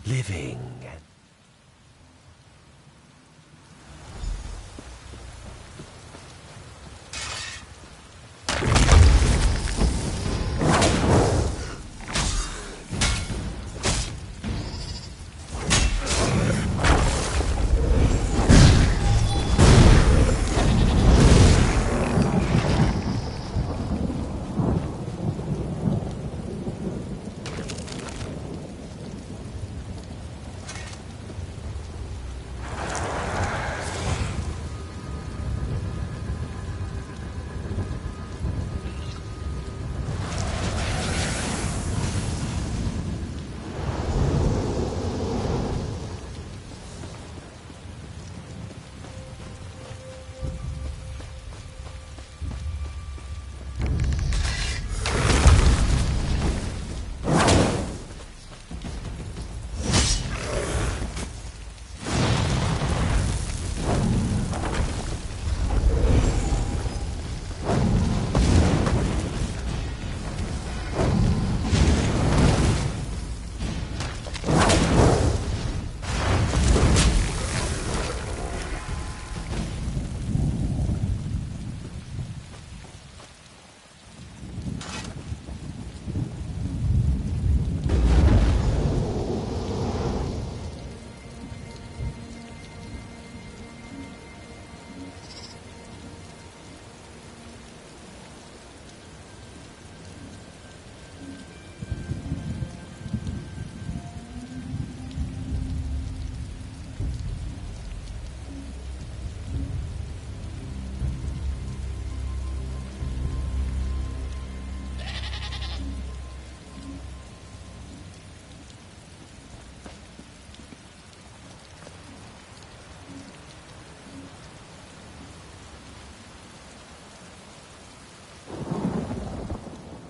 living.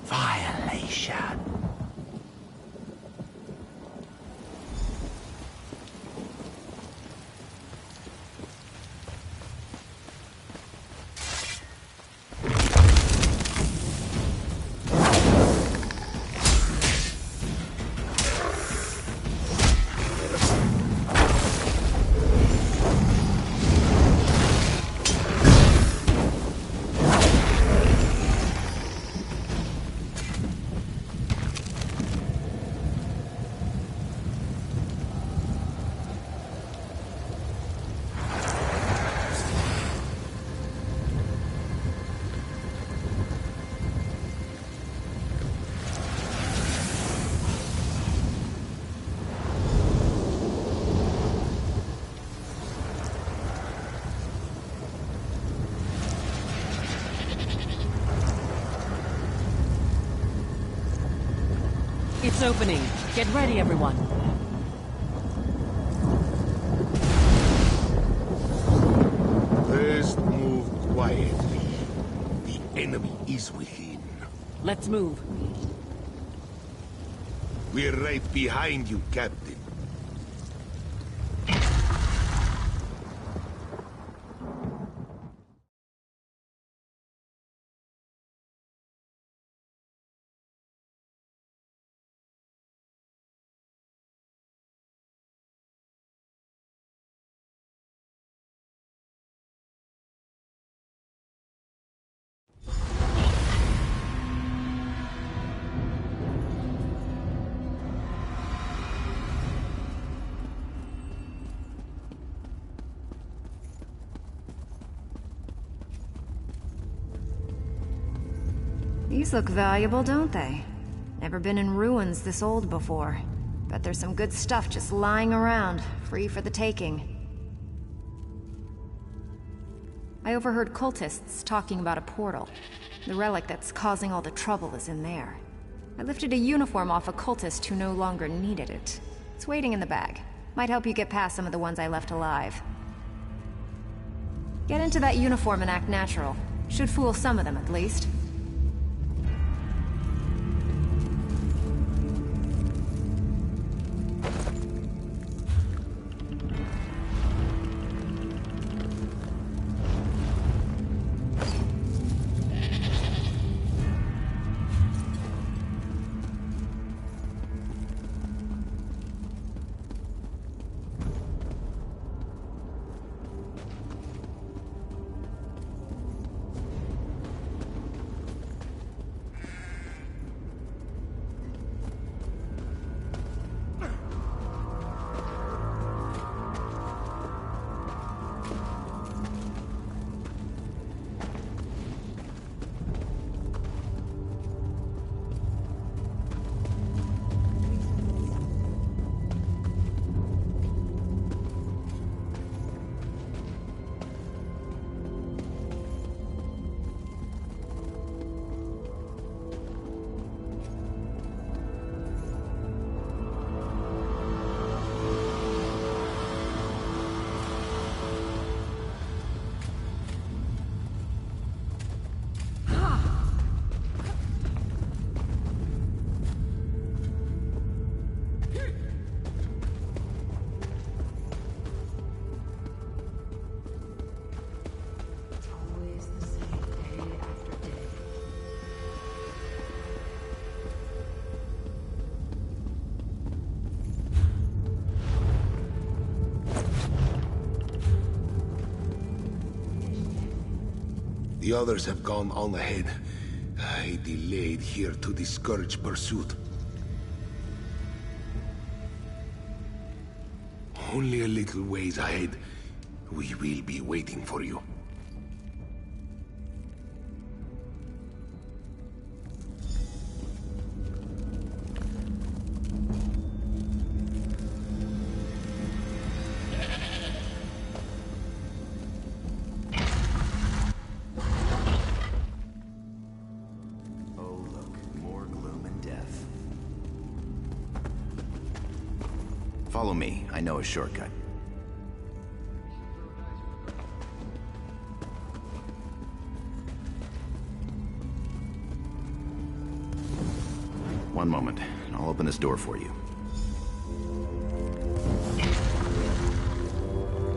Violation. It's opening. Get ready, everyone. First, move quietly. The enemy is within. Let's move. We're right behind you, Captain. These look valuable, don't they? Never been in ruins this old before. Bet there's some good stuff just lying around, free for the taking. I overheard cultists talking about a portal. The relic that's causing all the trouble is in there. I lifted a uniform off a cultist who no longer needed it. It's waiting in the bag. Might help you get past some of the ones I left alive. Get into that uniform and act natural. Should fool some of them, at least. The others have gone on ahead. I delayed here to discourage pursuit. Only a little ways ahead. We will be waiting for you. Follow me. I know a shortcut. One moment, and I'll open this door for you.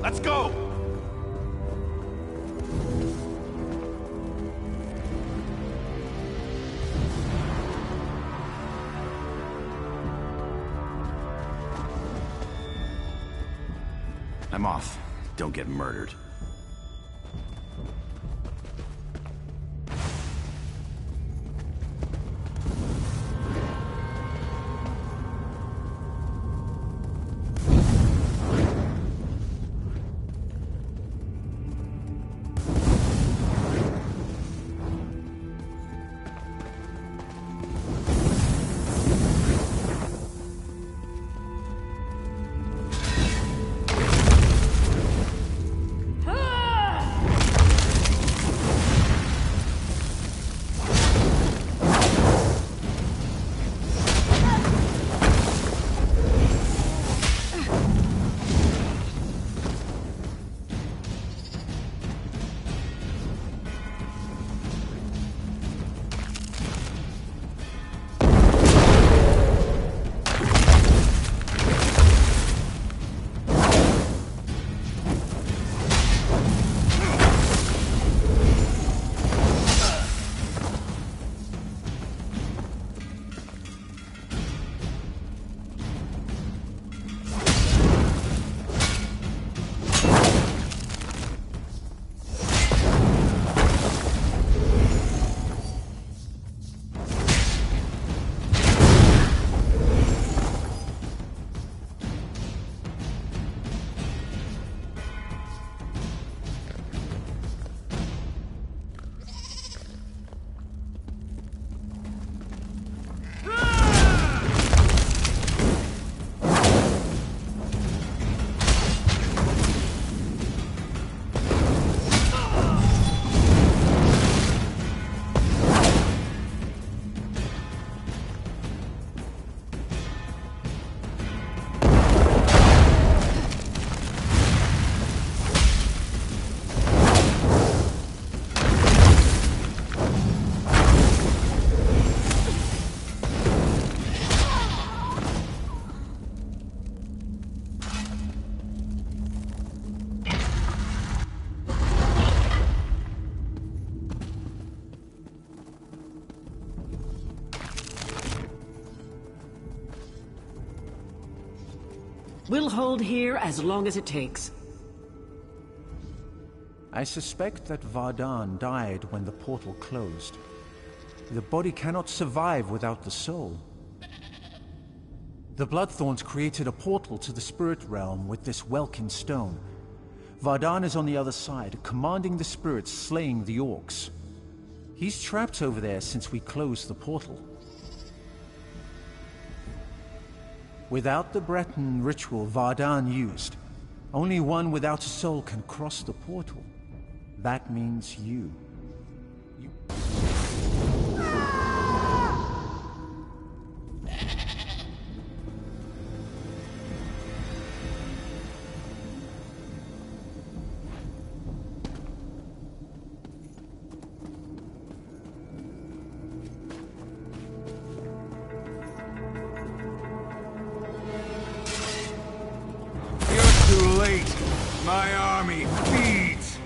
Let's go! I'm off. Don't get murdered. We'll hold here as long as it takes. I suspect that Vardan died when the portal closed. The body cannot survive without the soul. The Bloodthorns created a portal to the spirit realm with this Welkin stone. Vardan is on the other side, commanding the spirits slaying the orcs. He's trapped over there since we closed the portal. Without the Breton ritual Vardan used, only one without a soul can cross the portal. That means you. My army feeds!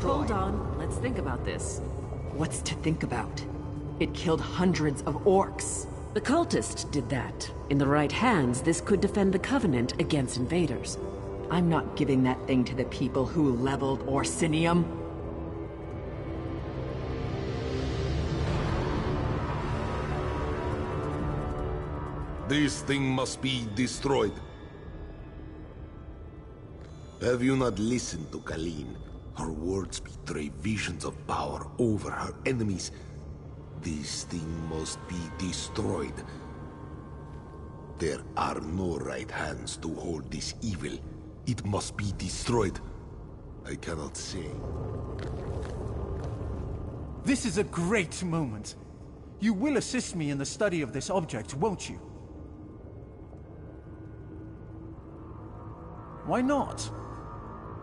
destroy. Hold on, let's think about this. What's to think about? It killed hundreds of orcs. The cultist did that. In the right hands, this could defend the Covenant against invaders. I'm not giving that thing to the people who leveled Orsinium. This thing must be destroyed. Have you not listened to Colleen? Her words betray visions of power over her enemies. This thing must be destroyed. There are no right hands to hold this evil. It must be destroyed. I cannot say. This is a great moment. You will assist me in the study of this object, won't you? Why not?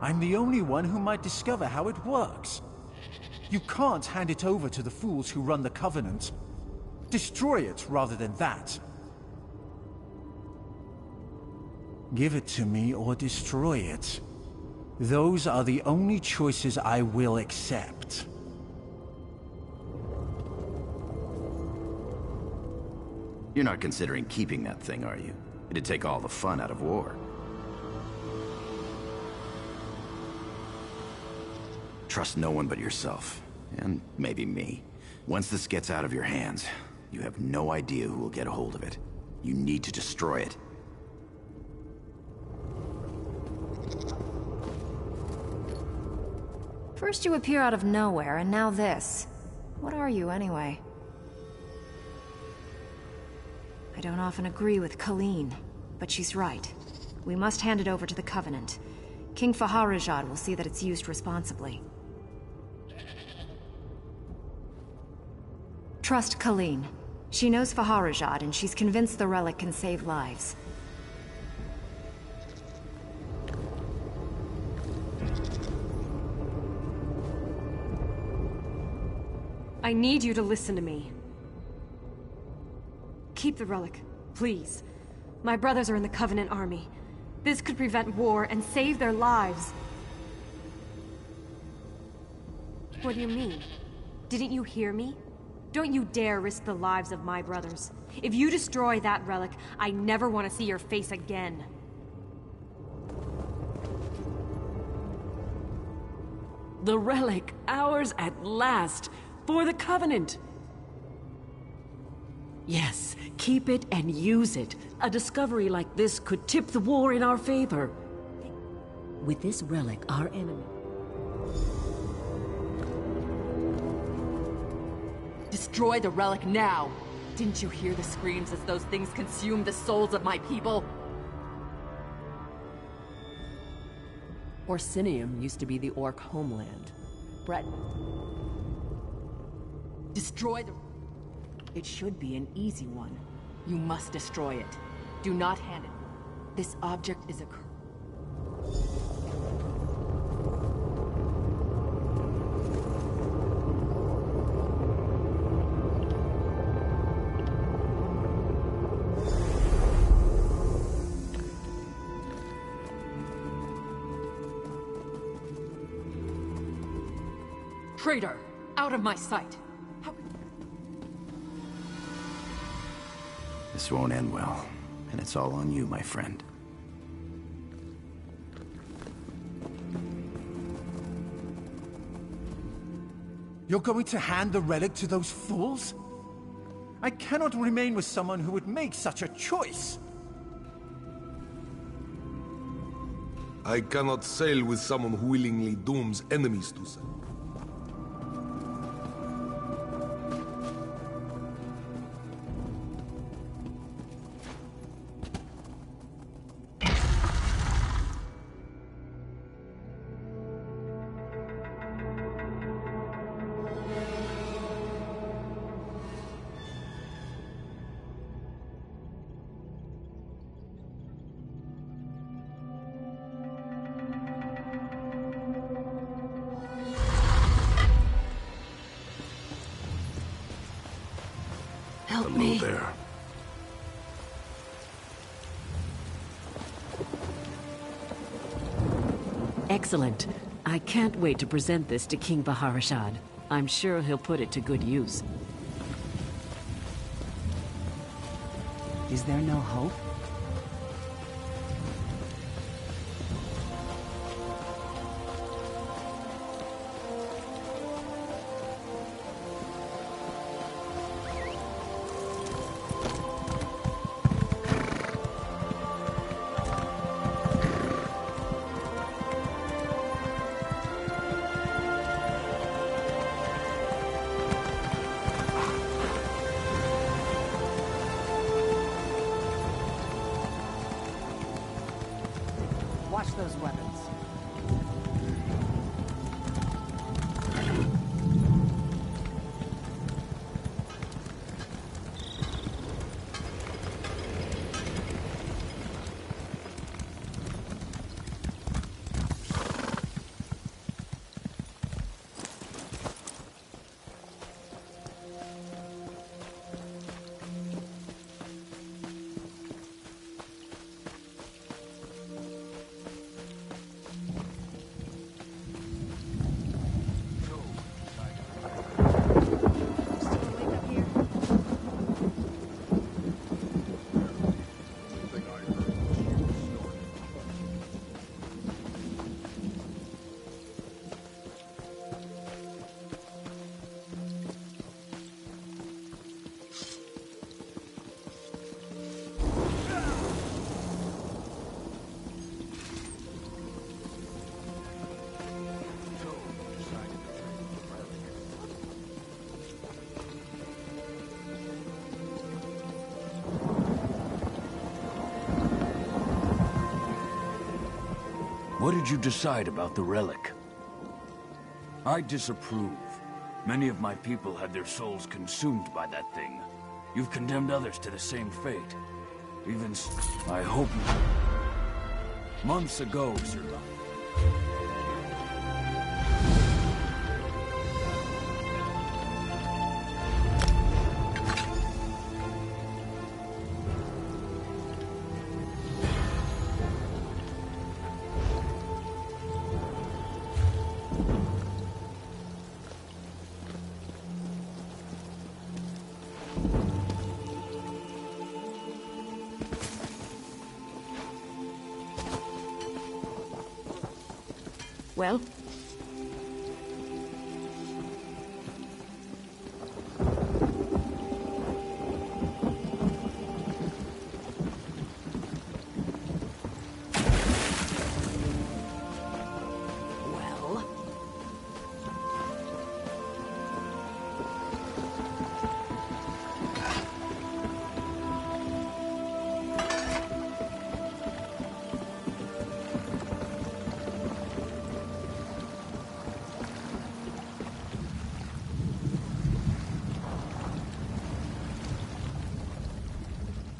I'm the only one who might discover how it works. You can't hand it over to the fools who run the Covenant. Destroy it rather than that. Give it to me or destroy it. Those are the only choices I will accept. You're not considering keeping that thing, are you? It'd take all the fun out of war. Trust no one but yourself. And maybe me. Once this gets out of your hands, you have no idea who will get a hold of it. You need to destroy it. First you appear out of nowhere, and now this. What are you, anyway? I don't often agree with Colleen, but she's right. We must hand it over to the Covenant. King Faharajad will see that it's used responsibly. Trust Colleen. She knows Faharajad, and she's convinced the relic can save lives. I need you to listen to me. Keep the relic, please. My brothers are in the Covenant army. This could prevent war and save their lives. What do you mean? Didn't you hear me? Don't you dare risk the lives of my brothers. If you destroy that relic, I never want to see your face again. The relic, ours at last, for the Covenant. Yes, keep it and use it. A discovery like this could tip the war in our favor. With this relic, our enemy... Destroy the relic now! Didn't you hear the screams as those things consumed the souls of my people? Orsinium used to be the Orc homeland. Brett... Destroy the... It should be an easy one. You must destroy it. Do not hand it. This object is a... Traitor! Out of my sight! This won't end well, and it's all on you, my friend. You're going to hand the relic to those fools? I cannot remain with someone who would make such a choice. I cannot sail with someone who willingly dooms enemies to sail. Help Hello me. there. Excellent. I can't wait to present this to King Baharashad. I'm sure he'll put it to good use. Is there no hope? Watch those weapons. What did you decide about the relic? I disapprove. Many of my people had their souls consumed by that thing. You've condemned others to the same fate. I hope you... Months ago, Sir. Well?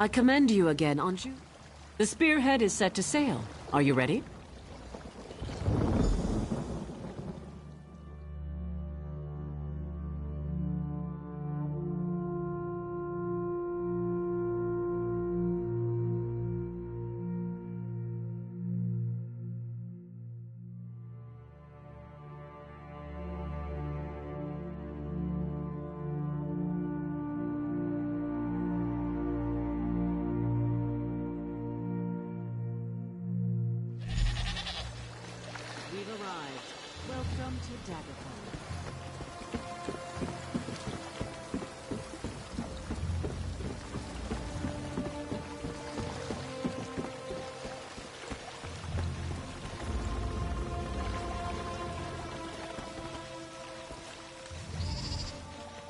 I commend you again, Anju. The spearhead is set to sail. Are you ready? We've arrived. Welcome to Daggerfall.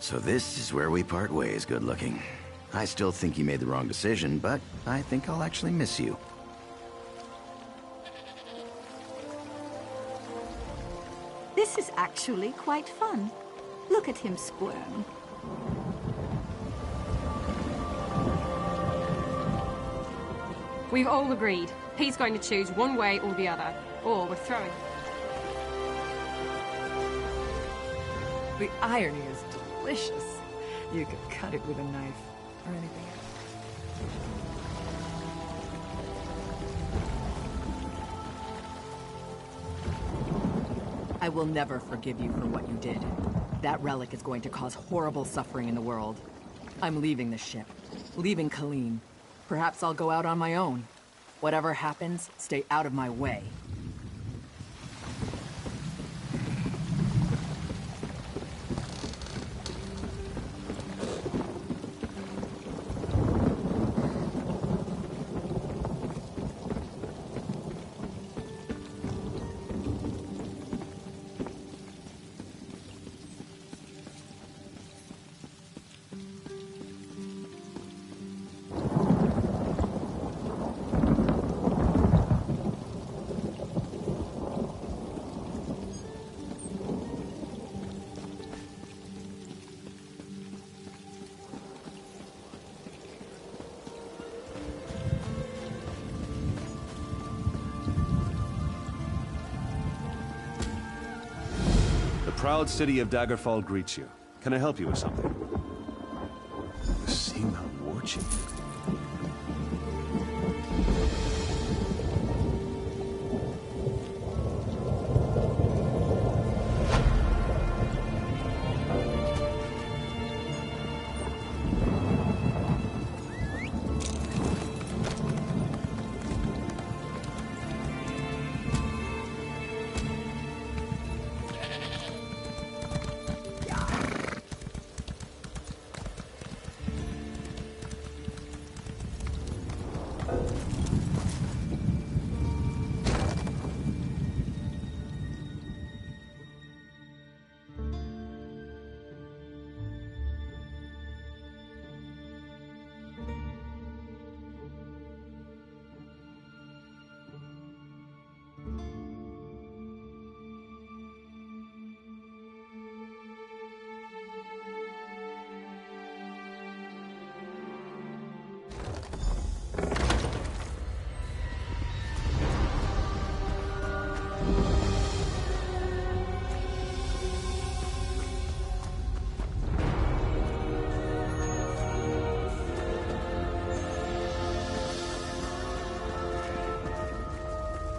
So this is where we part ways, good looking. I still think you made the wrong decision, but I think I'll actually miss you. This is actually quite fun. Look at him squirm. We've all agreed. He's going to choose one way or the other. Or we're throwing. The irony is delicious. You could cut it with a knife or anything else. I will never forgive you for what you did. That relic is going to cause horrible suffering in the world. I'm leaving the ship. Leaving Colleen. Perhaps I'll go out on my own. Whatever happens, stay out of my way. The proud city of Daggerfall greets you. Can I help you with something? The Sima war chief.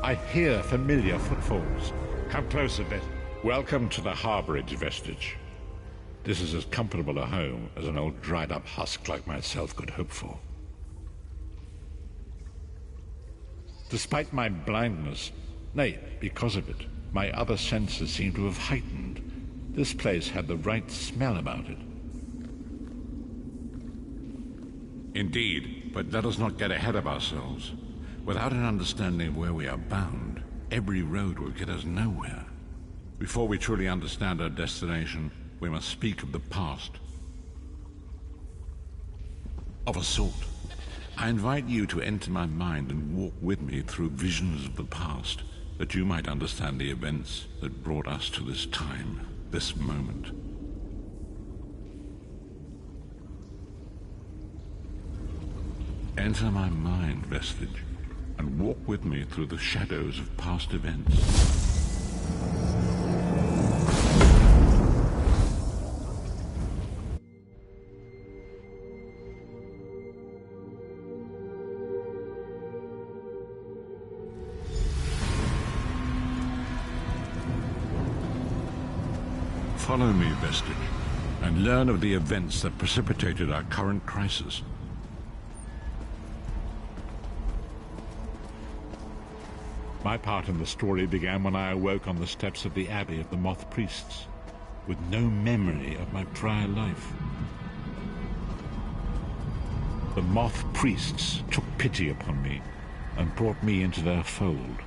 I hear familiar footfalls. Come close a bit. Welcome to the Harborage vestige. This is as comfortable a home as an old dried-up husk like myself could hope for. Despite my blindness, nay, because of it, my other senses seem to have heightened. This place had the right smell about it. Indeed, but let us not get ahead of ourselves. Without an understanding of where we are bound, every road will get us nowhere. Before we truly understand our destination, we must speak of the past. Of a sort. I invite you to enter my mind and walk with me through visions of the past, that you might understand the events that brought us to this time, this moment. Enter my mind, vestige, and walk with me through the shadows of past events. Follow me, vestige, and learn of the events that precipitated our current crisis. My part in the story began when I awoke on the steps of the Abbey of the Moth Priests, with no memory of my prior life. The Moth Priests took pity upon me and brought me into their fold.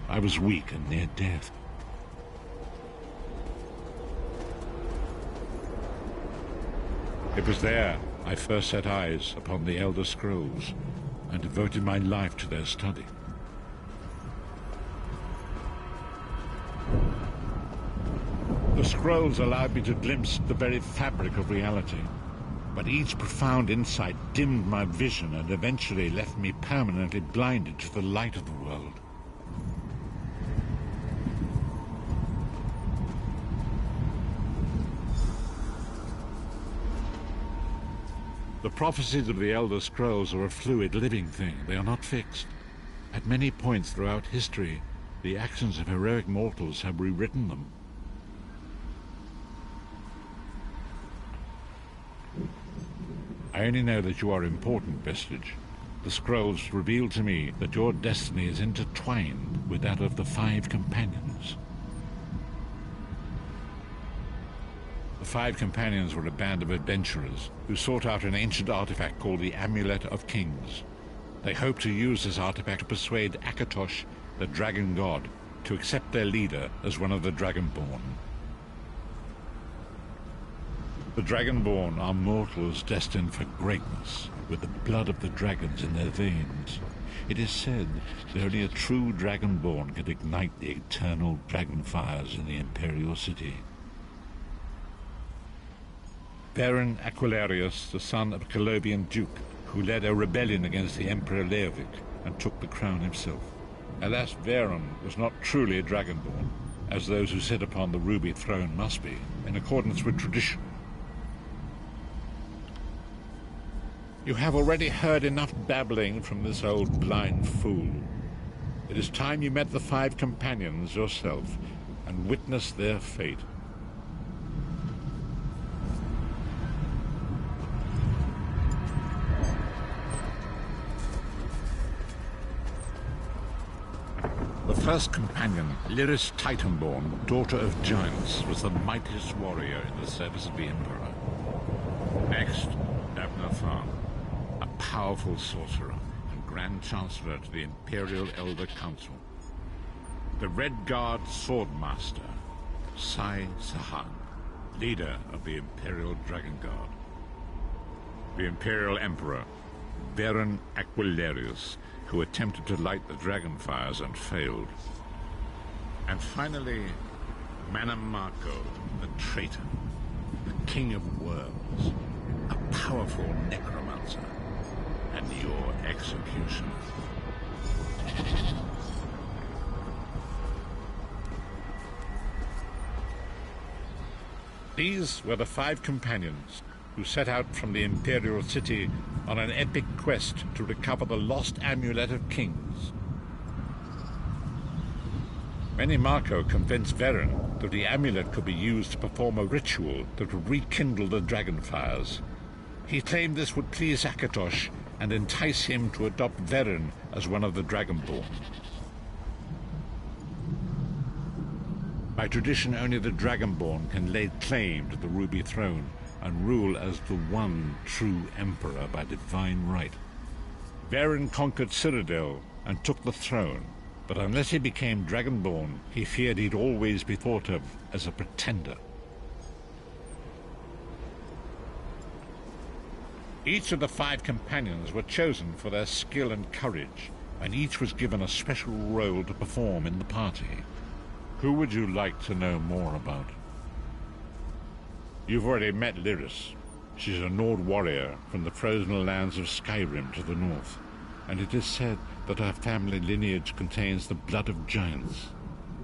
I was weak and near death. It was there I first set eyes upon the Elder Scrolls and devoted my life to their study. The scrolls allowed me to glimpse the very fabric of reality, but each profound insight dimmed my vision and eventually left me permanently blinded to the light of the world. The prophecies of the Elder Scrolls are a fluid, living thing. They are not fixed. At many points throughout history, the actions of heroic mortals have rewritten them, I only know that you are important, Vestige. The scrolls reveal to me that your destiny is intertwined with that of the 5 companions. The 5 companions were a band of adventurers who sought out an ancient artifact called the Amulet of Kings. They hoped to use this artifact to persuade Akatosh, the dragon god, to accept their leader as one of the Dragonborn. The Dragonborn are mortals destined for greatness, with the blood of the dragons in their veins. It is said that only a true Dragonborn can ignite the eternal dragon fires in the Imperial City. Baron Aquilarius, the son of a Colobian duke, who led a rebellion against the Emperor Leovic and took the crown himself. Alas, Varen was not truly a Dragonborn, as those who sit upon the ruby throne must be, in accordance with tradition. You have already heard enough babbling from this old blind fool. It is time you met the 5 companions yourself and witnessed their fate. The first companion, Lyris Titanborn, daughter of giants, was the mightiest warrior in the service of the Emperor. Next, Abner Tharn, a powerful sorcerer and Grand Chancellor to the Imperial Elder Council. The Red Guard Swordmaster, Sai Sahan, leader of the Imperial Dragon Guard. The Imperial Emperor, Baron Aquilarius, who attempted to light the dragon fires and failed. And finally, Manamako, the traitor, the king of worms, a powerful necromancer, and your executioner. These were the 5 companions who set out from the Imperial City on an epic quest to recover the lost Amulet of Kings. Manamako convinced Varen that the amulet could be used to perform a ritual that would rekindle the dragon fires. He claimed this would please Akatosh and entice him to adopt Varen as one of the Dragonborn. By tradition, only the Dragonborn can lay claim to the Ruby Throne and rule as the one true emperor by divine right. Varen conquered Cyrodiil and took the throne, but unless he became Dragonborn, he feared he'd always be thought of as a pretender. Each of the 5 companions were chosen for their skill and courage, and each was given a special role to perform in the party. Who would you like to know more about? You've already met Lyris. She's a Nord warrior from the frozen lands of Skyrim to the north, and it is said that her family lineage contains the blood of giants.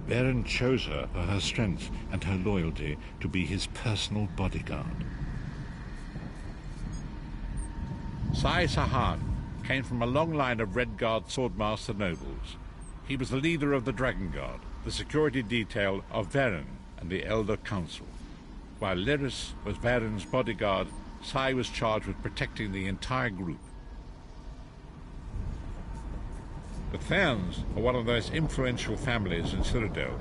Varen chose her for her strength and her loyalty to be his personal bodyguard. Sai Sahan came from a long line of Red Guard Swordmaster nobles. He was the leader of the Dragon Guard, the security detail of Varen and the Elder Council. While Lyris was Varen's bodyguard, Sai was charged with protecting the entire group. The Therns are one of the most influential families in Cyrodiil.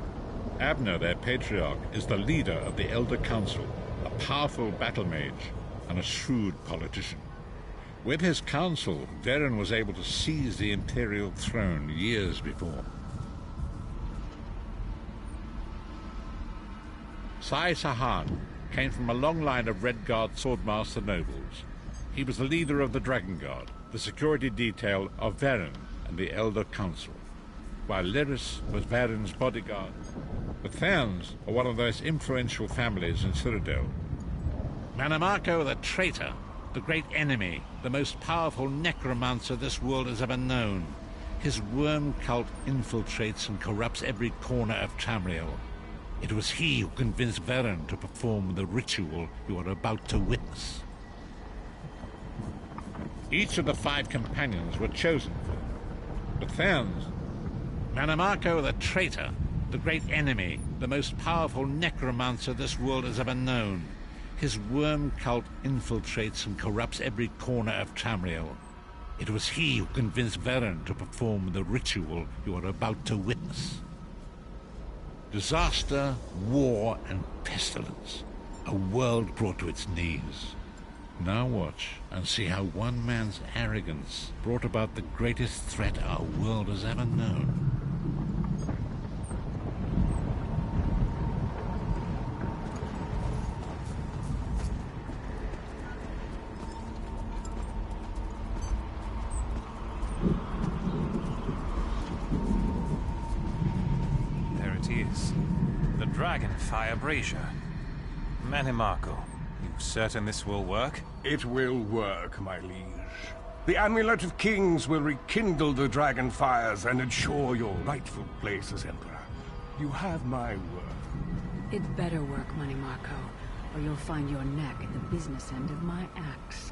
Abner, their patriarch, is the leader of the Elder Council, a powerful battle mage and a shrewd politician. With his council, Varen was able to seize the Imperial throne years before. Sai Sahan came from a long line of Red Guard Swordmaster nobles. He was the leader of the Dragon Guard, the security detail of Varen and the Elder Council. While Lyris was Varen's bodyguard, the Therns are one of the most influential families in Cyrodiil. Manamako the traitor, the great enemy, the most powerful necromancer this world has ever known. His worm cult infiltrates and corrupts every corner of Tamriel. It was he who convinced Varen to perform the ritual you are about to witness. Each of the 5 companions were chosen for the Therns. Manamako the traitor, the great enemy, the most powerful necromancer this world has ever known. His worm cult infiltrates and corrupts every corner of Tamriel. It was he who convinced Varen to perform the ritual you are about to witness. Disaster, war, and pestilence. A world brought to its knees. Now watch and see how one man's arrogance brought about the greatest threat our world has ever known. There it is. The Dragonfire Brazier. Manimarco, you certain this will work? It will work, my liege. The Amulet of Kings will rekindle the dragon fires and ensure your rightful place as Emperor. You have my word. It better work, Manimarco, or you'll find your neck at the business end of my axe.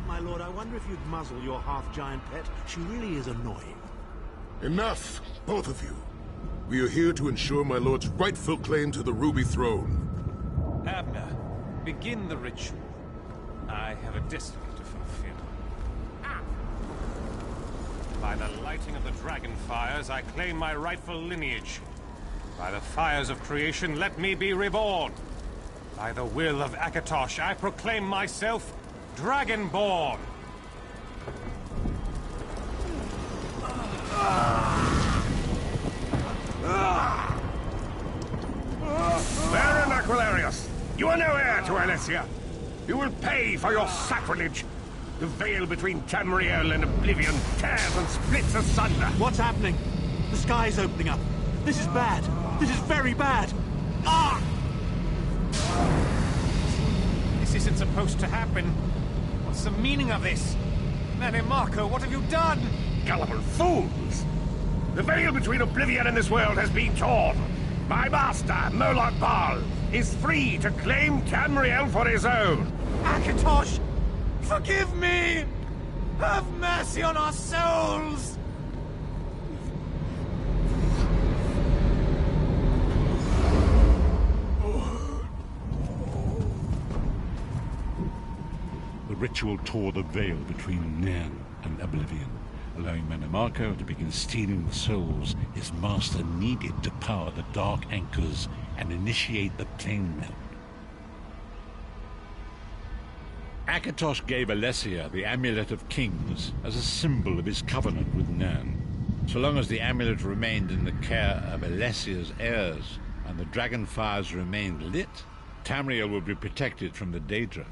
My lord, I wonder if you'd muzzle your half-giant pet. She really is annoying. Enough, both of you. We are here to ensure my lord's rightful claim to the Ruby Throne. Abner, begin the ritual. I have a destiny to fulfill. By the lighting of the dragon fires, I claim my rightful lineage. By the fires of creation, let me be reborn. By the will of Akatosh, I proclaim myself Dragonborn. Baron Aquilarius, you are no heir to Alessia. You will pay for your sacrilege. The veil between Tamriel and Oblivion tears and splits asunder. What's happening? The sky's opening up. This is bad. This is very bad. Ah! This isn't supposed to happen. What's the meaning of this? Manimarco, what have you done? Gullible fools! The veil between Oblivion and this world has been torn. My master, Moloch Baal, is free to claim Tamriel for his own. Akatosh, forgive me! Have mercy on our souls! The ritual tore the veil between Nan and Oblivion, allowing Manimarco to begin stealing the souls his master needed to power the Dark Anchors and initiate the plane melt. Akatosh gave Alessia the Amulet of Kings as a symbol of his covenant with Nan. So long as the amulet remained in the care of Alessia's heirs and the dragon fires remained lit, Tamriel would be protected from the Daedra.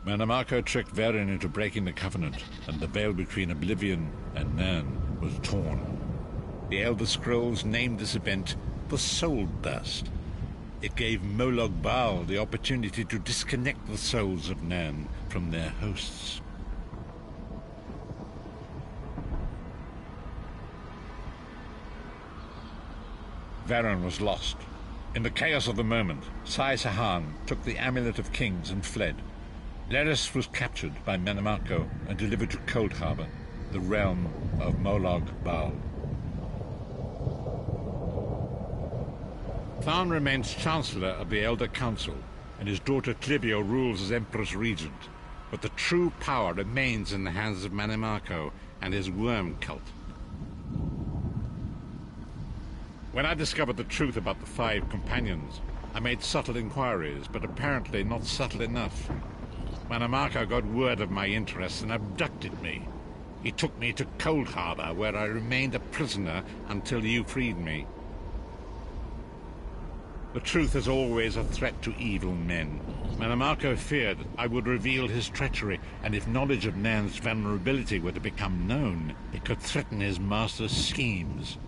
Manimarco tricked Varen into breaking the covenant, and the veil between Oblivion and Nan was torn. The Elder Scrolls named this event the Soul Burst. It gave Moloch Baal the opportunity to disconnect the souls of Nan from their hosts. Varen was lost. In the chaos of the moment, Sai Sahan took the Amulet of Kings and fled. Leris was captured by Manimarco and delivered to Cold Harbor, the realm of Moloch Baal. Tharn remains Chancellor of the Elder Council, and his daughter Clivio rules as Empress Regent, but the true power remains in the hands of Manimarco and his worm cult. When I discovered the truth about the 5 companions, I made subtle inquiries, but apparently not subtle enough. Manimarco got word of my interests and abducted me. He took me to Cold Harbor, where I remained a prisoner until you freed me. The truth is always a threat to evil men. Manimarco feared I would reveal his treachery, and if knowledge of Nan's vulnerability were to become known, it could threaten his master's schemes.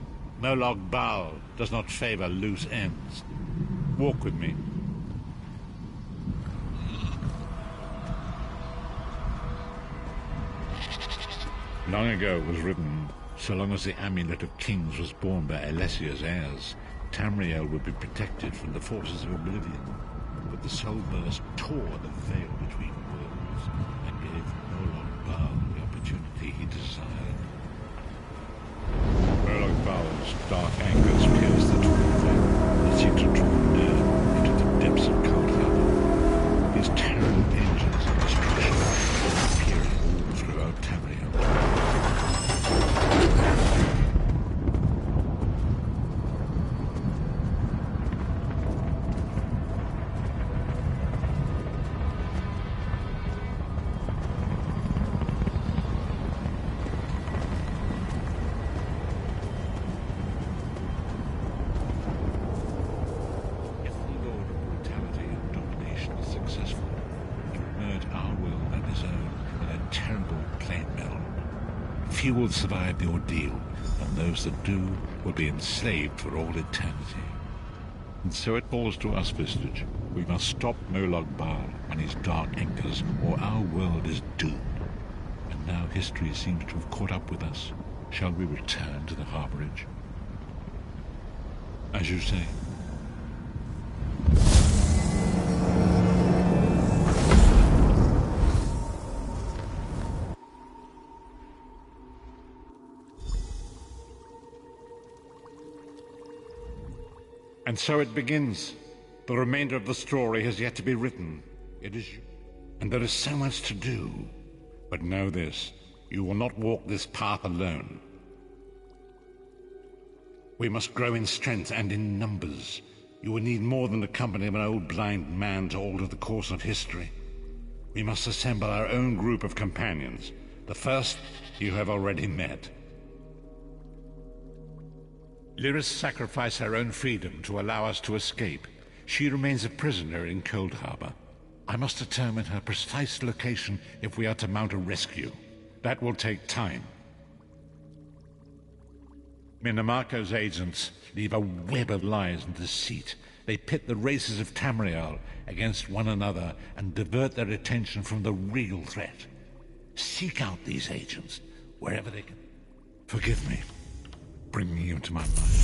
Moloch Baal does not favor loose ends. Walk with me. Long ago was written, so long as the Amulet of Kings was borne by Alessia's heirs, Tamriel would be protected from the forces of Oblivion. But the Soul Burst tore the veil between worlds and gave Moloch Baal the opportunity he desired. Moloch Baal's dark anchors pierced the torn veil. few will survive the ordeal, and those that do will be enslaved for all eternity. And so it falls to us, Vistage. We must stop Molag Bal and his dark anchors, or our world is doomed. And now history seems to have caught up with us. Shall we return to the harborage? As you say. And so it begins. The remainder of the story has yet to be written. It is you. And there is so much to do. But know this, you will not walk this path alone. We must grow in strength and in numbers. You will need more than the company of an old blind man to alter the course of history. We must assemble our own group of companions. The first you have already met. Lyris sacrificed her own freedom to allow us to escape. She remains a prisoner in Cold Harbor. I must determine her precise location if we are to mount a rescue. That will take time. Minamako's agents leave a web of lies and deceit. They pit the races of Tamriel against one another and divert their attention from the real threat. Seek out these agents wherever they can. Forgive me, bringing you into my life.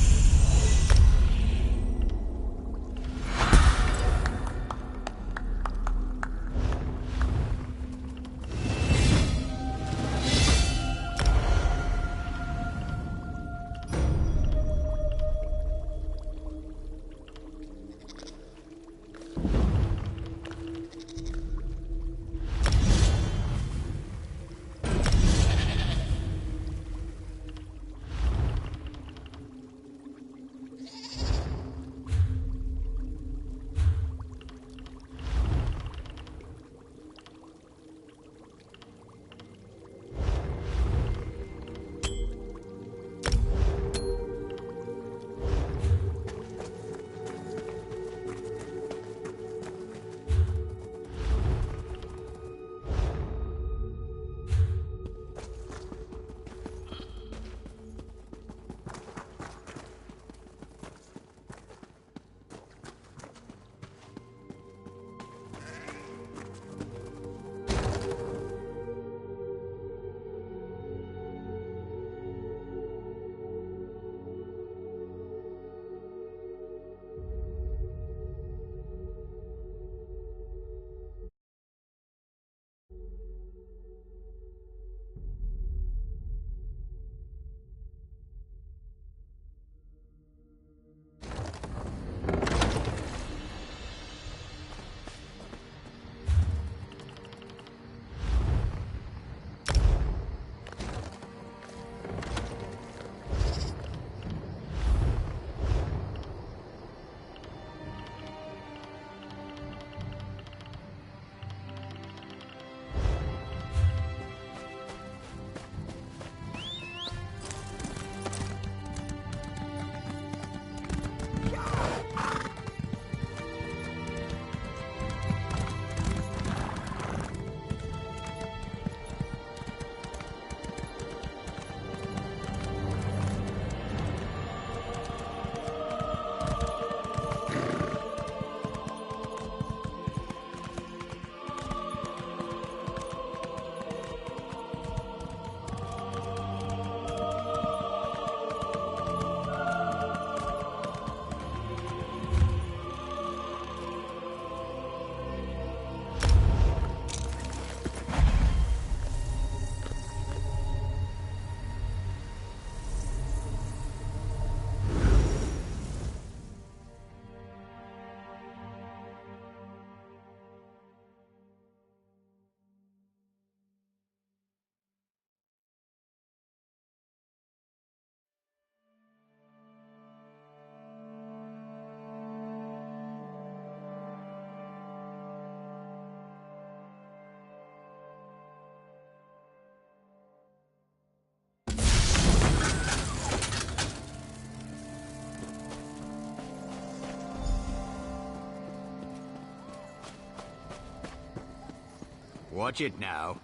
Watch it now.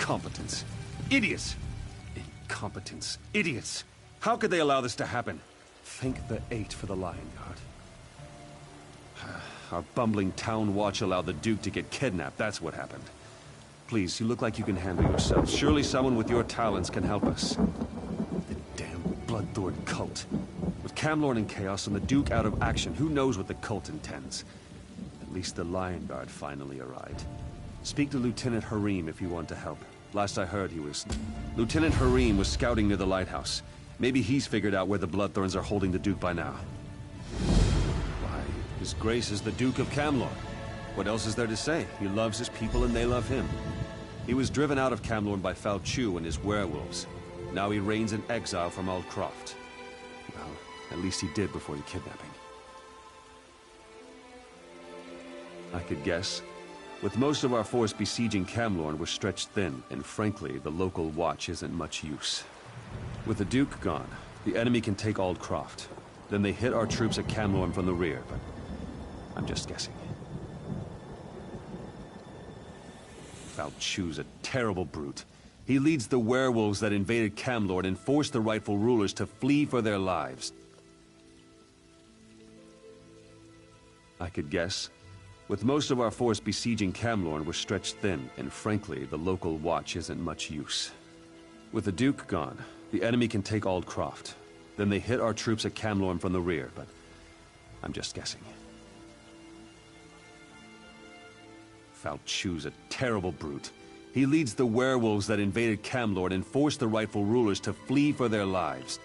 Incompetence. Idiots! Incompetence. Idiots! How could they allow this to happen? Thank the 8 for the Lion Guard. Our bumbling town watch allowed the Duke to get kidnapped, that's what happened. Please, you look like you can handle yourself. Surely someone with your talents can help us. The damn Bloodthorn cult. With Camlorn in chaos and the Duke out of action, who knows what the cult intends? At least the Lion Guard finally arrived. Speak to Lieutenant Harim if you want to help. Last I heard, Lieutenant Harim was scouting near the lighthouse. Maybe he's figured out where the Bloodthorns are holding the Duke by now. Why, His Grace is the Duke of Camlorn. What else is there to say? He loves his people and they love him. He was driven out of Camlorn by Fal Chu and his werewolves. Now he reigns in exile from Aldcroft. Well, at least he did before the kidnapping. I could guess. With most of our force besieging Camlorn, we're stretched thin, and frankly, the local watch isn't much use. With the Duke gone, the enemy can take Aldcroft. Then they hit our troops at Camlorn from the rear, but I'm just guessing. Fal Chu's a terrible brute. He leads the werewolves that invaded Camlorn and forced the rightful rulers to flee for their lives. I could guess. With most of our force besieging Camlorn, we're stretched thin, and frankly, the local watch isn't much use. With the Duke gone, the enemy can take Aldcroft. Then they hit our troops at Camlorn from the rear, but I'm just guessing. Fal Chu's a terrible brute. He leads the werewolves that invaded Camlorn and forced the rightful rulers to flee for their lives.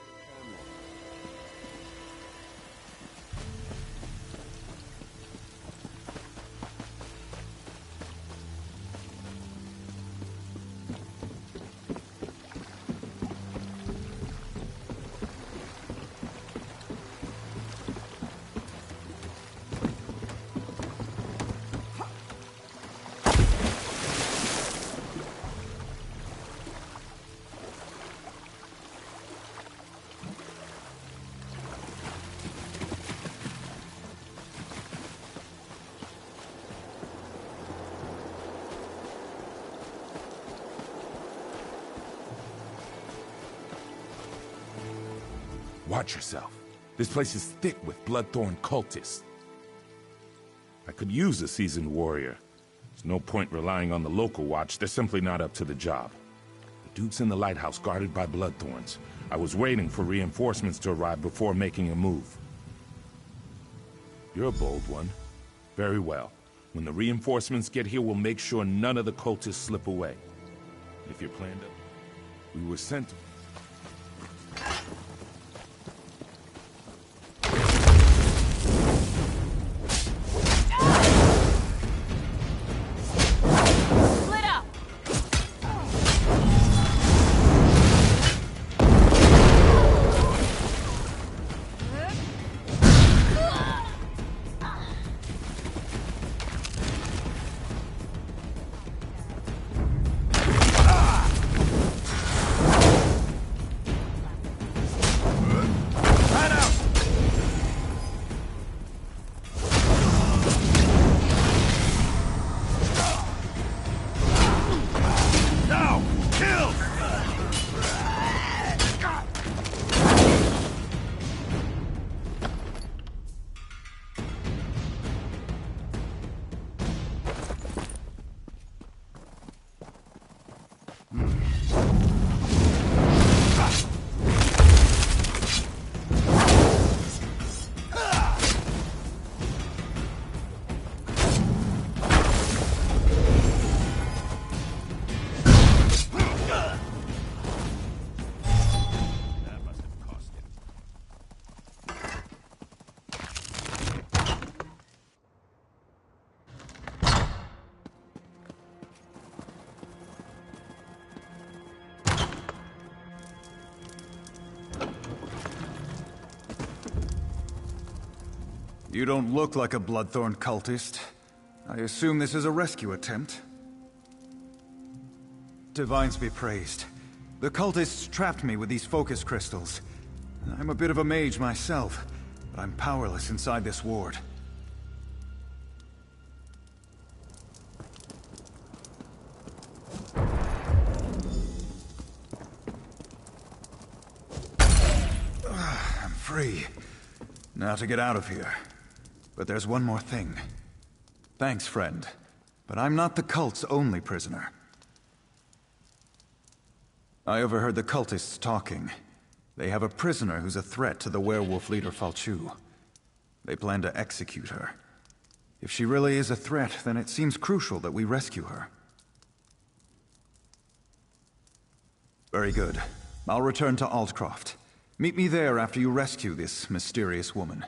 Watch yourself. This place is thick with Bloodthorn cultists. I could use a seasoned warrior. There's no point relying on the local watch. They're simply not up to the job. The Duke's in the lighthouse guarded by Bloodthorns. I was waiting for reinforcements to arrive before making a move. You're a bold one. Very well. When the reinforcements get here, we'll make sure none of the cultists slip away. If you're planned up, we were sent to... You don't look like a Bloodthorn cultist. I assume this is a rescue attempt? Divines be praised. The cultists trapped me with these focus crystals. I'm a bit of a mage myself, but I'm powerless inside this ward. Now to get out of here. But there's one more thing. Thanks, friend. But I'm not the cult's only prisoner. I overheard the cultists talking. They have a prisoner who's a threat to the werewolf leader Falchu. They plan to execute her. If she really is a threat, then it seems crucial that we rescue her. Very good. I'll return to Altcroft. Meet me there after you rescue this mysterious woman.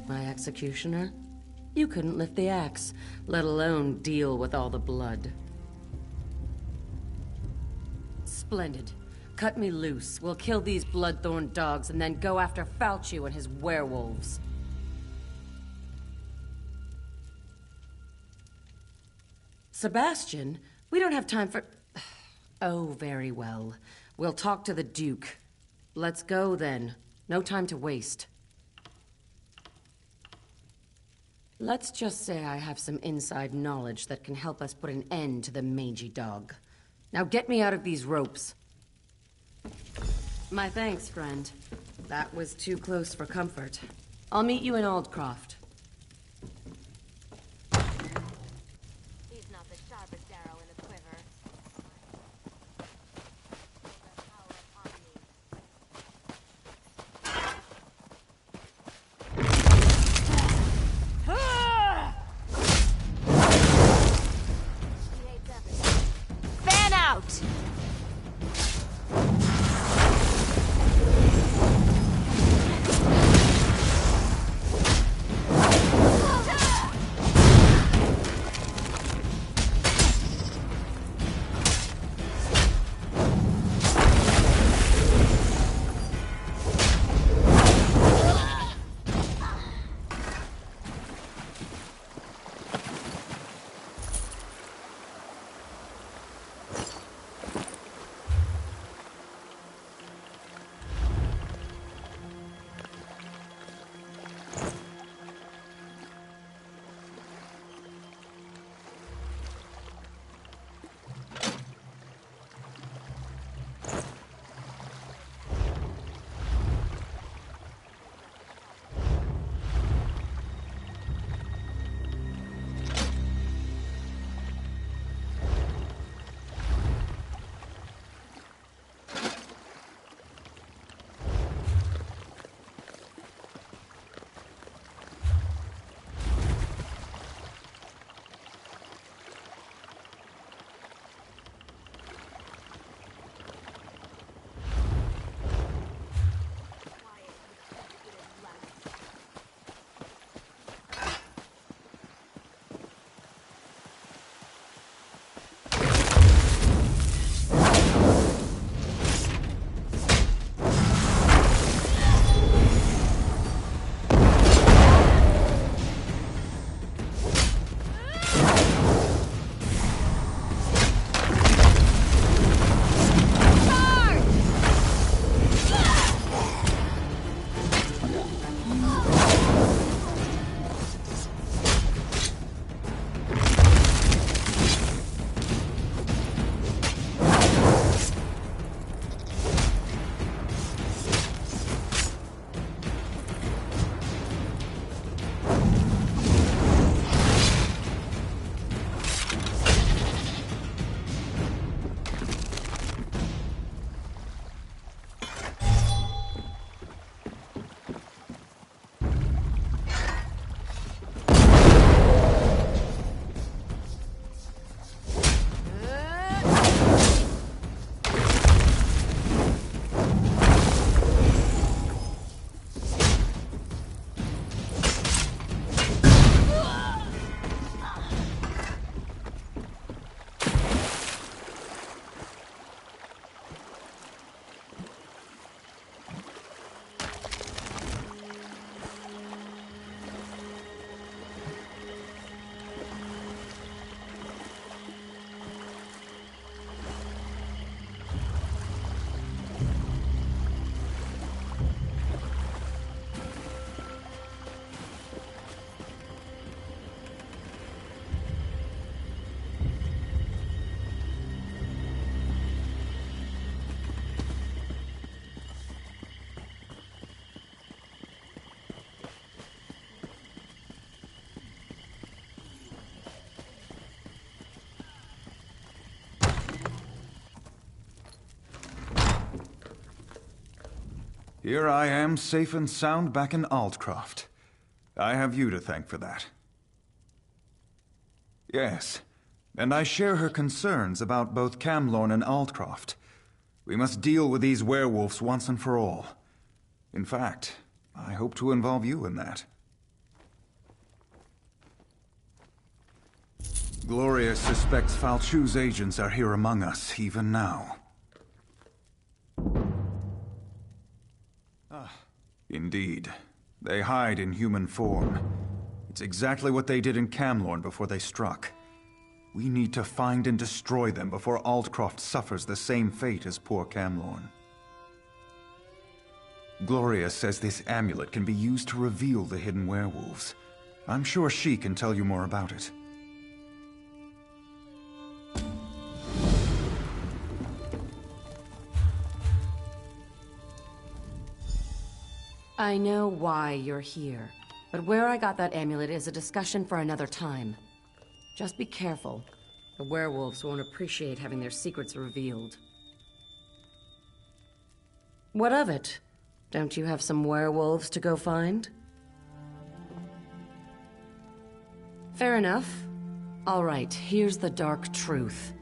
My executioner? You couldn't lift the axe, let alone deal with all the blood. Splendid. Cut me loose. We'll kill these bloodthorn dogs and then go after Falchu and his werewolves. Sebastian? We don't have time for... Oh, very well. We'll talk to the Duke. Let's go, then. No time to waste. Let's just say I have some inside knowledge that can help us put an end to the mangy dog. Now get me out of these ropes. My thanks, friend. That was too close for comfort. I'll meet you in Aldcroft. He's not the sharpest arrow in the quiver. Fan out! Here I am, safe and sound back in Aldcroft. I have you to thank for that. Yes, and I share her concerns about both Camlorn and Aldcroft. We must deal with these werewolves once and for all. In fact, I hope to involve you in that. Gloria suspects Falchu's agents are here among us, even now. Indeed. They hide in human form. It's exactly what they did in Camlorn before they struck. We need to find and destroy them before Aldcroft suffers the same fate as poor Camlorn. Gloria says this amulet can be used to reveal the hidden werewolves. I'm sure she can tell you more about it. I know why you're here, but where I got that amulet is a discussion for another time. Just be careful. The werewolves won't appreciate having their secrets revealed. What of it? Don't you have some werewolves to go find? Fair enough. All right, here's the dark truth.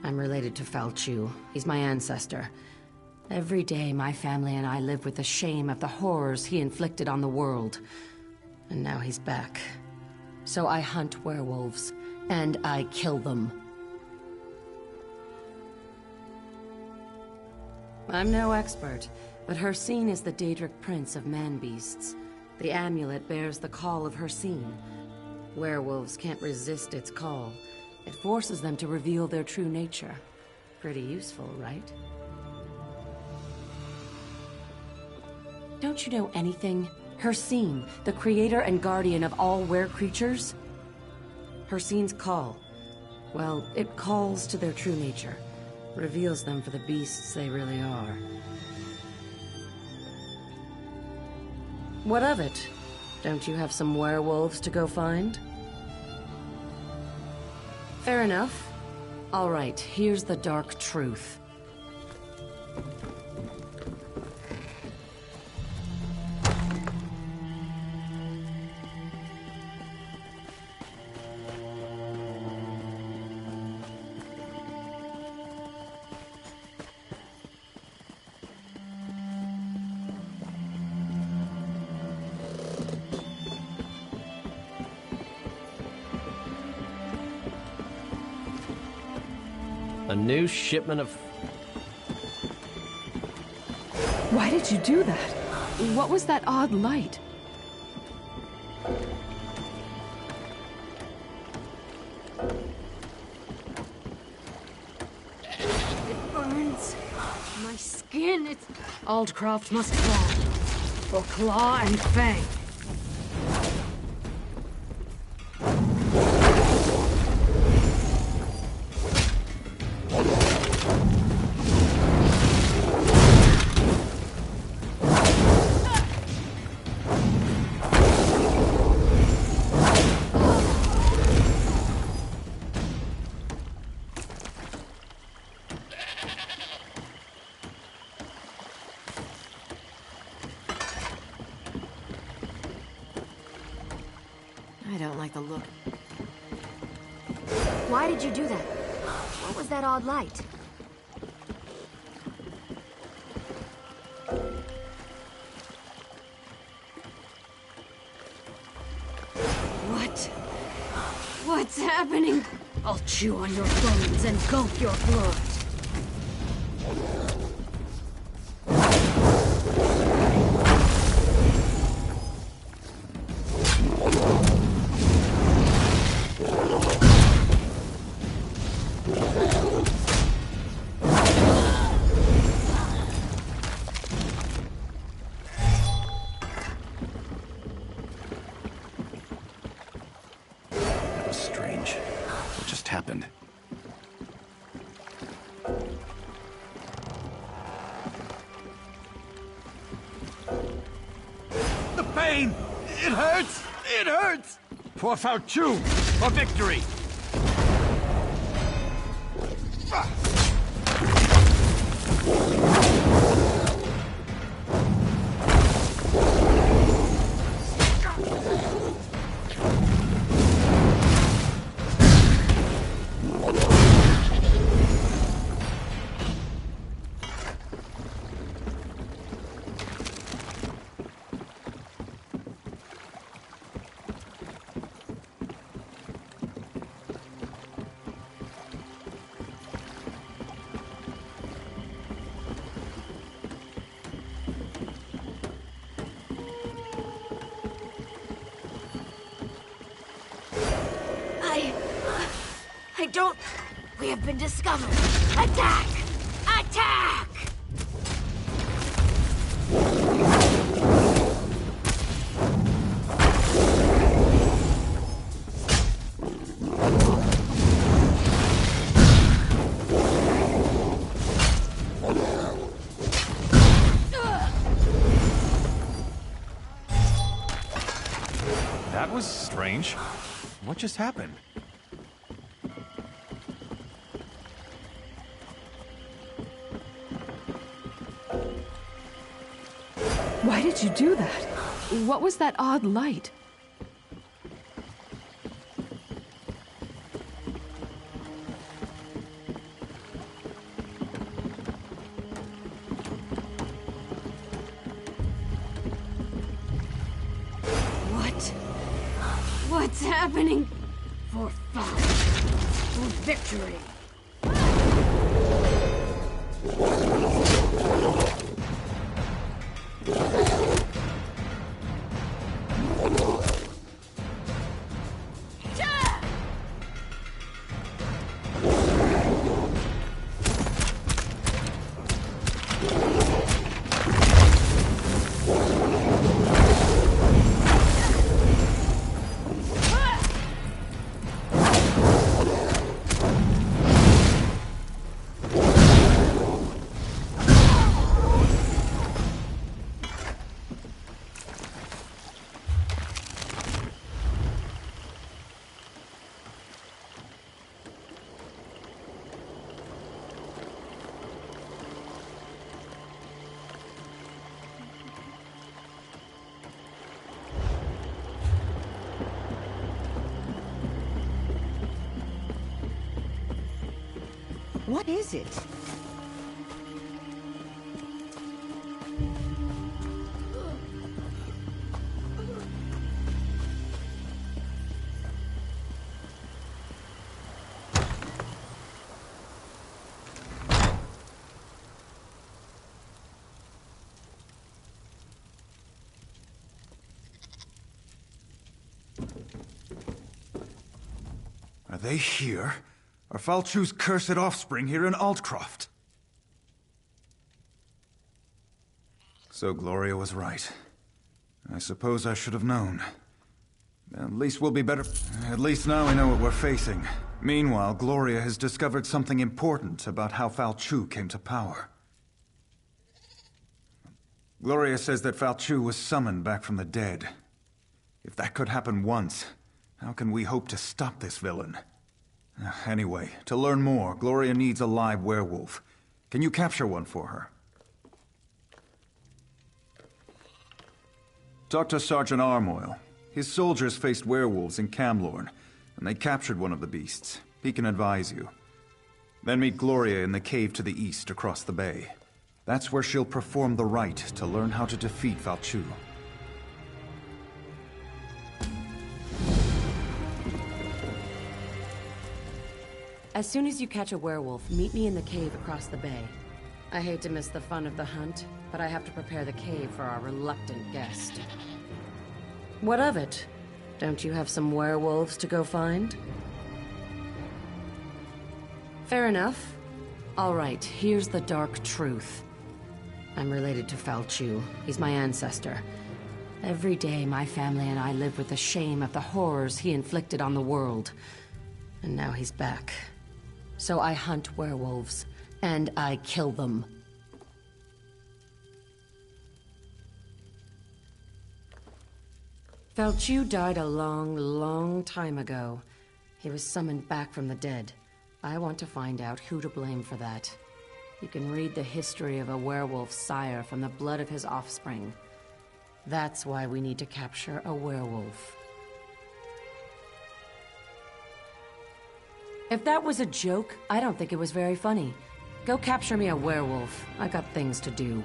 I'm related to Falchu. He's my ancestor. Every day, my family and I live with the shame of the horrors he inflicted on the world. And now he's back. So I hunt werewolves, and I kill them. I'm no expert, but Hircine is the Daedric prince of man-beasts. The amulet bears the call of Hircine. Werewolves can't resist its call. It forces them to reveal their true nature. Pretty useful, right? Don't you know anything? Hircine, the creator and guardian of all were-creatures? Hircine's call. Well, it calls to their true nature. Reveals them for the beasts they really are. What of it? Don't you have some werewolves to go find? Fair enough. All right, here's the dark truth. A new shipment of... Why did you do that? What was that odd light? It burns. My skin, it's... Aldcroft must fall. For claw and fang. I don't like the look. Why did you do that? What was that odd light? What? What's happening? I'll chew on your bones and gulp your blood. Happened. The pain! It hurts! It hurts! For Falchu! For victory! don't... We have been discovered! Attack! Attack! That was strange. What just happened? Why did you do that? What was that odd light? What's happening? For fun. For victory. What is it? Are they here? Are Falchu's cursed offspring here in Altcroft? So Gloria was right. I suppose I should have known. At least we'll be better... At least now we know what we're facing. Meanwhile, Gloria has discovered something important about how Falchu came to power. Gloria says that Falchu was summoned back from the dead. If that could happen once, how can we hope to stop this villain? Anyway, to learn more, Gloria needs a live werewolf. Can you capture one for her? Talk to Sergeant Armoyle. His soldiers faced werewolves in Camlorn, and they captured one of the beasts. He can advise you. Then meet Gloria in the cave to the east across the bay. That's where she'll perform the rite to learn how to defeat Falchu. As soon as you catch a werewolf, meet me in the cave across the bay. I hate to miss the fun of the hunt, but I have to prepare the cave for our reluctant guest. What of it? Don't you have some werewolves to go find? Fair enough. All right, here's the dark truth. I'm related to Falchu. He's my ancestor. Every day, my family and I live with the shame of the horrors he inflicted on the world. And now he's back. So I hunt werewolves, and I kill them. Falchu died a long, long time ago. He was summoned back from the dead. I want to find out who to blame for that. You can read the history of a werewolf sire from the blood of his offspring. That's why we need to capture a werewolf. If that was a joke, I don't think it was very funny. Go capture me a werewolf. I got things to do.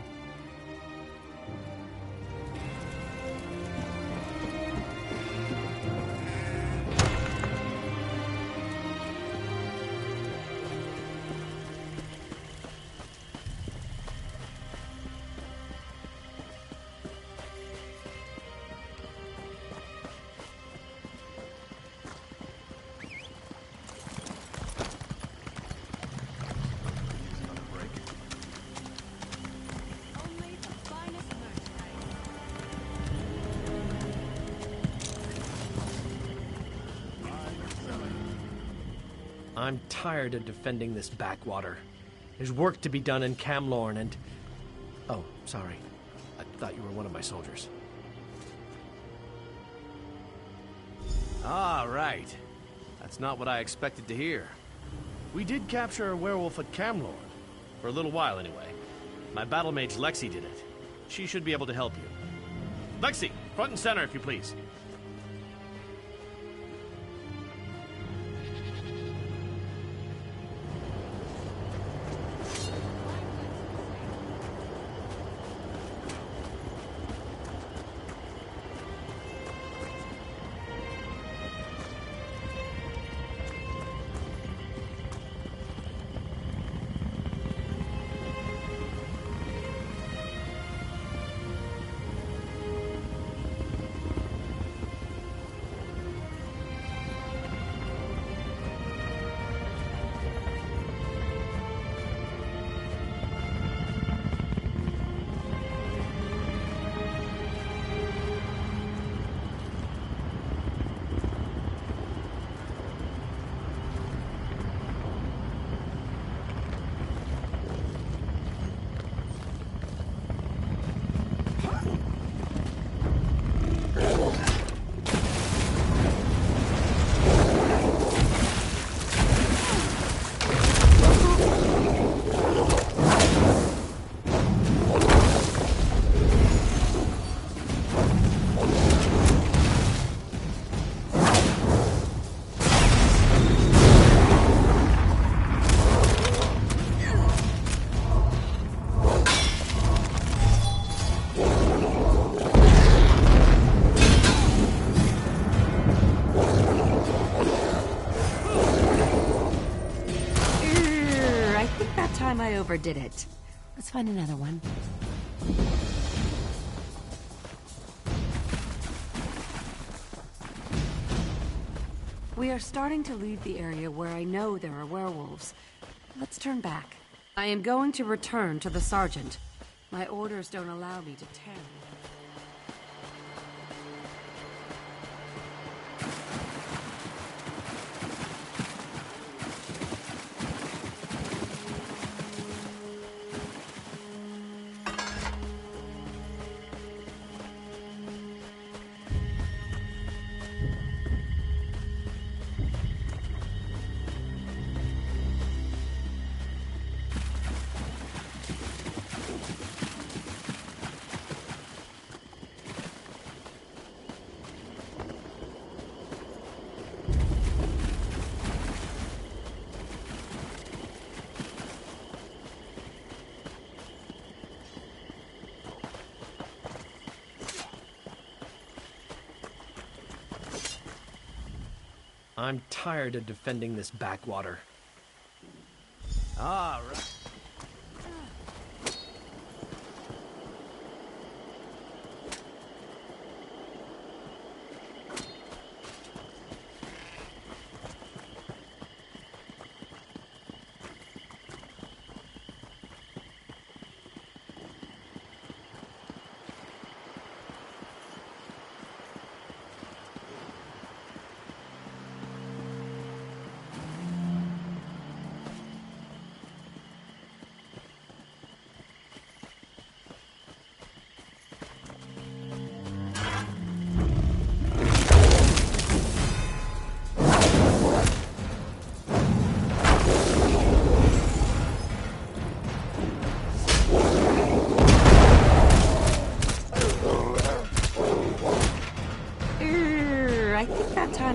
I'm tired of defending this backwater. There's work to be done in Camlorn and... Oh, sorry. I thought you were one of my soldiers. Ah, right. That's not what I expected to hear. We did capture a werewolf at Camlorn. For a little while, anyway. My battle mage Lexi did it. She should be able to help you. Lexi, front and center, if you please. I overdid it. Let's find another one. We are starting to leave the area where I know there are werewolves. Let's turn back. I am going to return to the sergeant. My orders don't allow me to tarry. I'm tired of defending this backwater. Ah, right.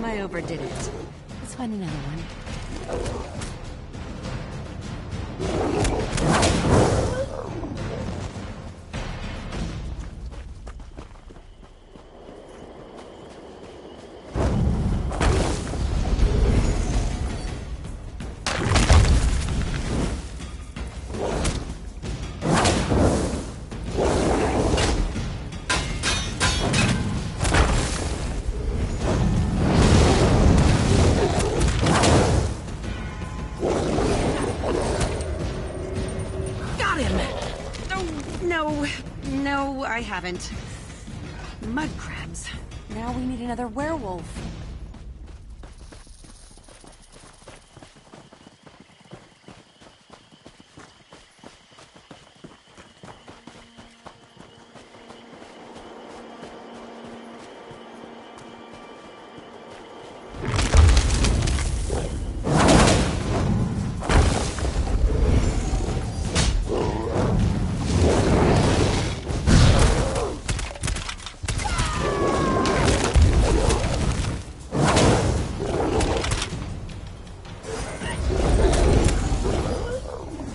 I overdid it. Let's find another one. I haven't. Mud crabs. Now we need another werewolf.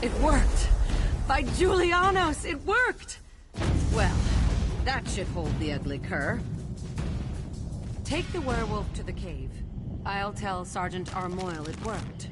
It worked! By Julianos, it worked! Well, that should hold the ugly cur. Take the werewolf to the cave. I'll tell Sergeant Armoyle it worked.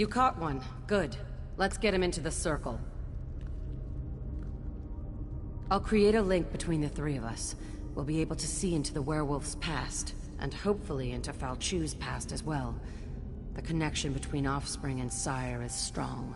You caught one. Good. Let's get him into the circle. I'll create a link between the three of us. We'll be able to see into the werewolf's past, and hopefully into Falchu's past as well. The connection between offspring and sire is strong.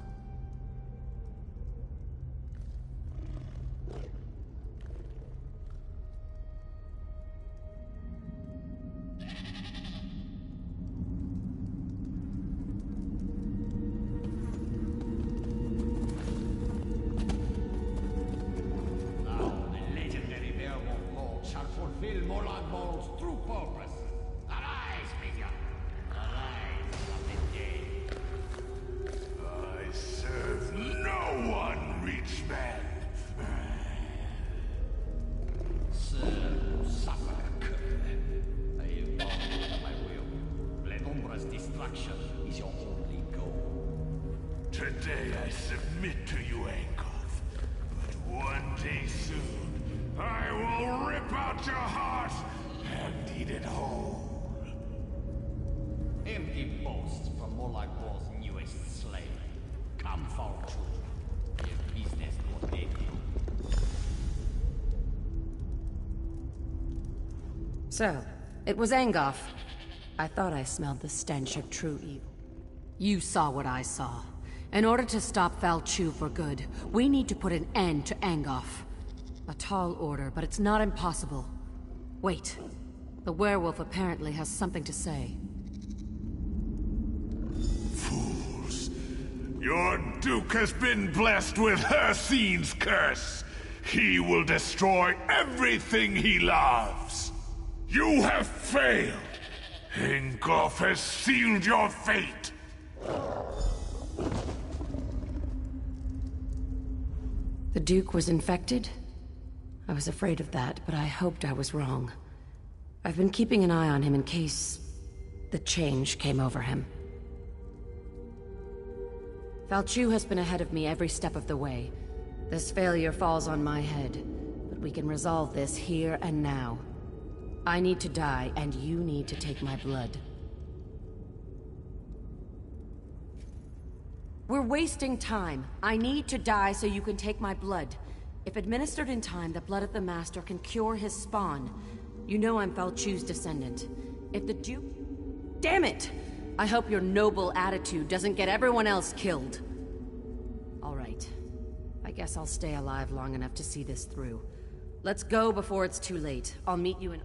Today I submit to you, Ankoff. But one day soon, I will rip out your heart and eat it whole. Empty boasts from Molagor's newest slave. Come, Falchu. Your business will take you. So, it was Angoff. I thought I smelled the stench of true evil. You saw what I saw. In order to stop Falchu for good, we need to put an end to Angoff. A tall order, but it's not impossible. Wait. The werewolf apparently has something to say. Fools. Your Duke has been blessed with Hircine's curse. He will destroy everything he loves. You have failed. Angoff has sealed your fate. The Duke was infected? I was afraid of that, but I hoped I was wrong. I've been keeping an eye on him in case the change came over him. Falchu has been ahead of me every step of the way. This failure falls on my head, but we can resolve this here and now. I need to die, and you need to take my blood. We're wasting time. I need to die so you can take my blood. If administered in time, the blood of the Master can cure his spawn. You know I'm Falchu's descendant. If the Duke... Damn it! I hope your noble attitude doesn't get everyone else killed. All right. I guess I'll stay alive long enough to see this through. Let's go before it's too late. I'll meet you in...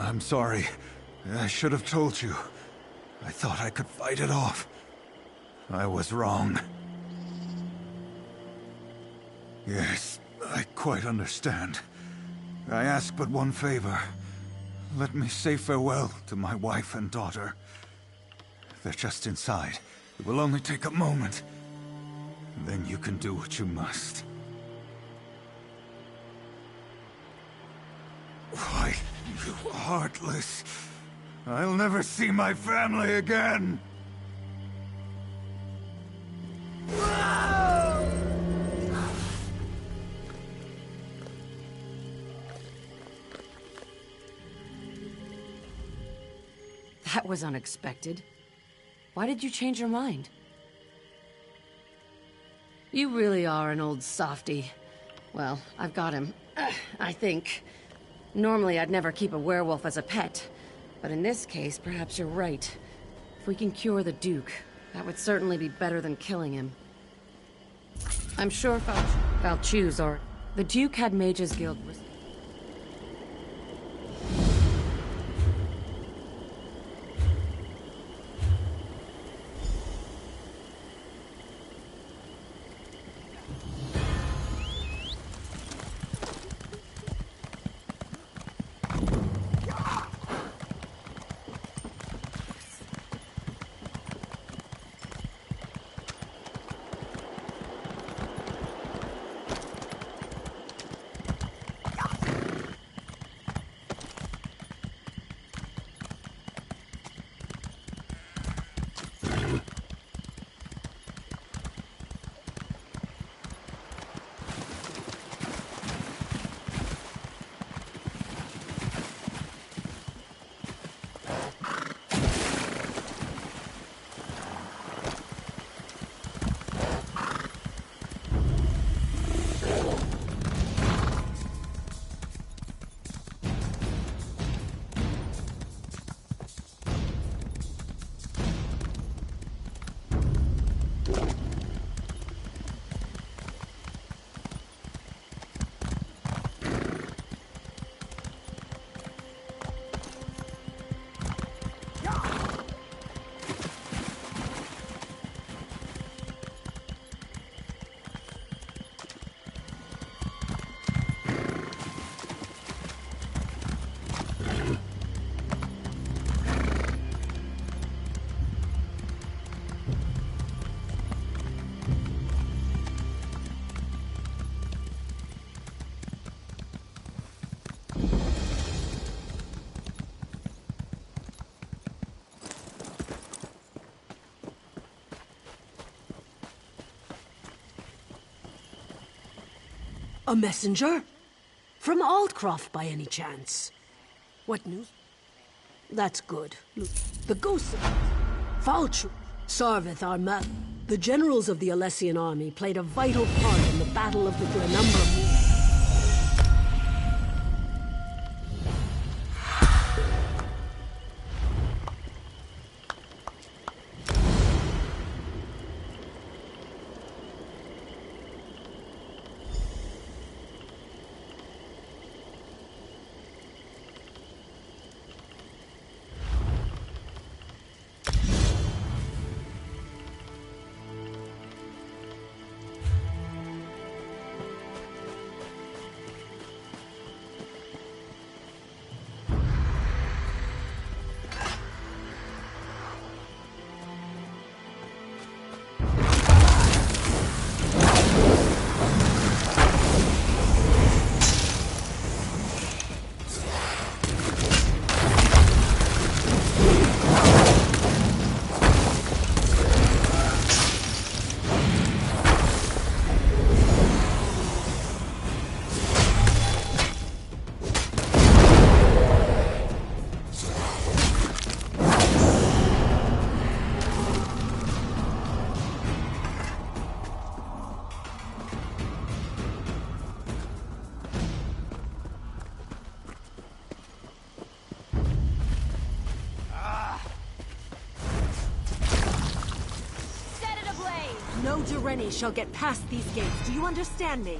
I'm sorry. I should have told you. I thought I could fight it off. I was wrong. Yes, I quite understand. I ask but one favor. Let me say farewell to my wife and daughter. They're just inside. It will only take a moment. Then you can do what you must. Why, you heartless. I'll never see my family again! That was unexpected. Why did you change your mind? You really are an old softy. Well, I've got him. I think. Normally, I'd never keep a werewolf as a pet. But in this case, perhaps you're right. If we can cure the Duke, that would certainly be better than killing him. I'm sure Falchu's or... The Duke had Mages Guild... A messenger? From Aldcroft, by any chance? What news? That's good. Look, the ghosts of Falchu, Sarvith Armath, the generals of the Alessian army played a vital part in the Battle of the Glenumbra Moor. No Jireni shall get past these gates. Do you understand me?